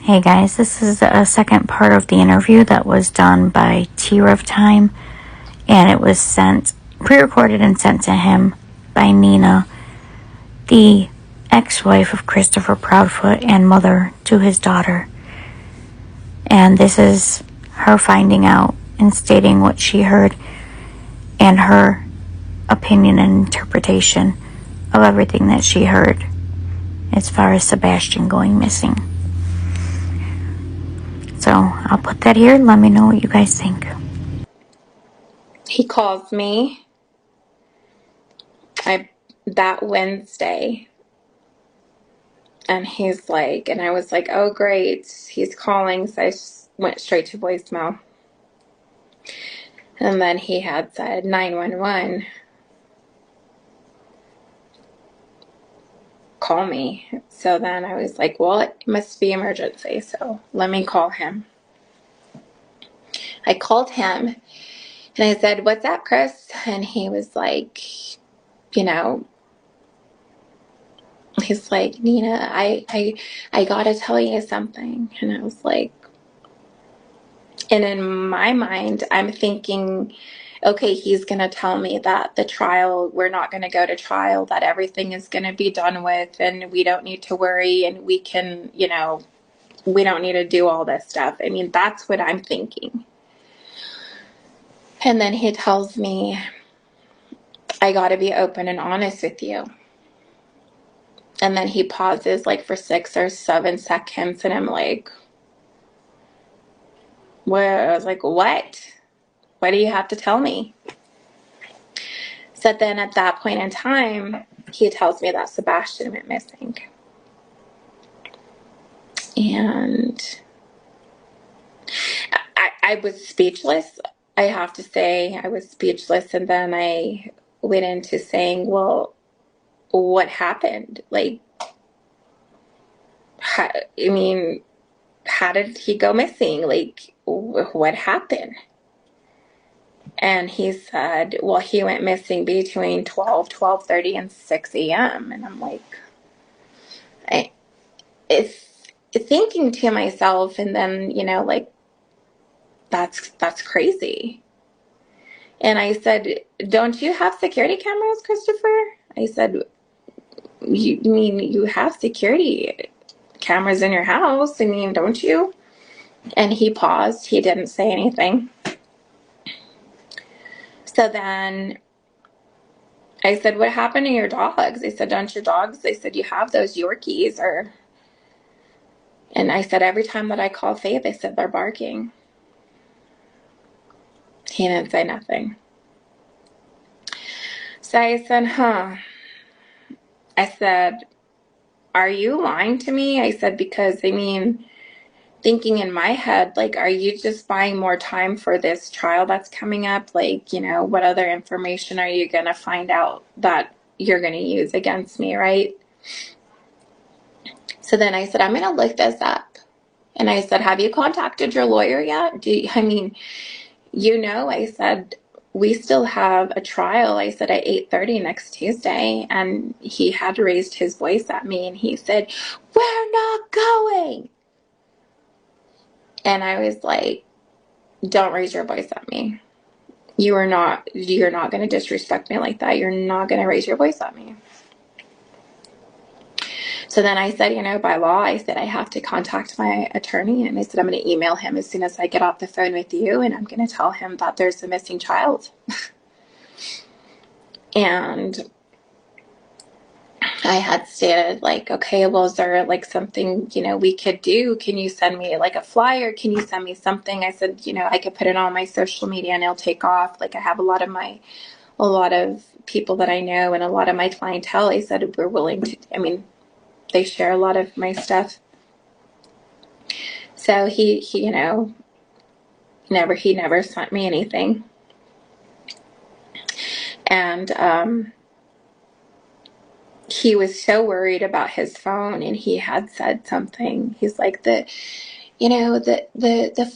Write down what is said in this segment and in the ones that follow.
Hey guys, this is a second part of the interview that was done by Tear of Time, and it was pre-recorded and sent to him by Nina, the ex-wife of Christopher Proudfoot and mother to his daughter. And this is her finding out and stating what she heard and her opinion and interpretation of everything that she heard as far as Sebastian going missing. So I'll put that here. Let me know what you guys think. He calls me that Wednesday, and he's like, and I was like, oh great, he's calling. So I went straight to voicemail, and then he had said 911, call me. So then I was like, well, it must be emergency, so let me call him. I called him and I said, what's up, Chris? And he was like, he's like, Nina, I gotta tell you something. And I was like, and in my mind, I'm thinking, okay, he's going to tell me that the trial, we're not going to go to trial, that everything is going to be done with, and we don't need to worry, and we can, we don't need to do all this stuff. I mean, that's what I'm thinking. And then he tells me, I got to be open and honest with you. And then he pauses like for 6 or 7 seconds, and I'm like, well, I was like, what? What do you have to tell me? So then at that point in time, he tells me that Sebastian went missing. And I was speechless. I have to say, I was speechless. And then I went into saying, well, what happened? Like, how did he go missing? Like, what happened? And he said, well, he went missing between 12:30 and 6 a.m. And I'm like, it's thinking to myself, and then, like, that's crazy. And I said, don't you have security cameras, Christopher? I said, you mean you have security cameras in your house? I mean, don't you? And he paused. He didn't say anything. So then I said, what happened to your dogs? They said, don't your dogs? They said, you have those Yorkies, and I said, every time that I call Faith, they said they're barking. He didn't say nothing. So I said, I said, are you lying to me? I said, because, thinking in my head, like, are you just buying more time for this trial that's coming up? Like, what other information are you going to find out that you're going to use against me, right? So then I said, I'm going to look this up. And I said, have you contacted your lawyer yet? I said, we still have a trial. I said, at 8:30 next Tuesday. And he had raised his voice at me, and he said, we're not going. And I was like, don't raise your voice at me. You're not going to disrespect me like that. You're not going to raise your voice at me. So then I said, by law, I said, I have to contact my attorney. And I said, I'm going to email him as soon as I get off the phone with you. And I'm going to tell him that there's a missing child. And I had stated, like, okay, well, is there like something, we could do? Can you send me like a flyer? Can you send me something? I said, I could put it on my social media and it'll take off. Like, I have a lot of people that I know and a lot of my clientele. I said, we're willing to, they share a lot of my stuff. So he never sent me anything. And, he was so worried about his phone, and he had said something. He's like, the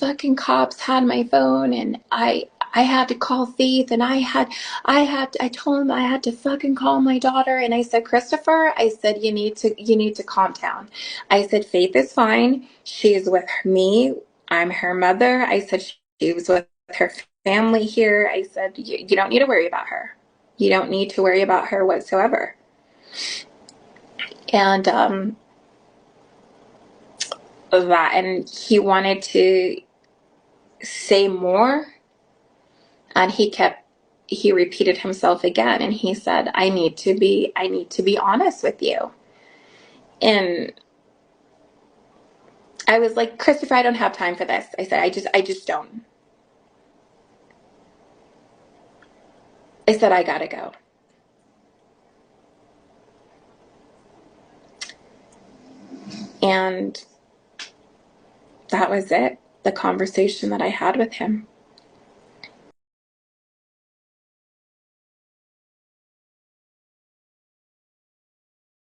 fucking cops had my phone, and I I had to call Faith, and I told him I had to fucking call my daughter. And I said, Christopher, I said, you need to calm down. I said, Faith is fine. She's with me. I'm her mother. I said, she was with her family here. I said, you don't need to worry about her. You don't need to worry about her whatsoever. And, and he wanted to say more, and he repeated himself again, and he said, I need to be honest with you. And I was like, Christopher, I don't have time for this. I said, I just don't. I said, I gotta go. And that was it, the conversation that I had with him.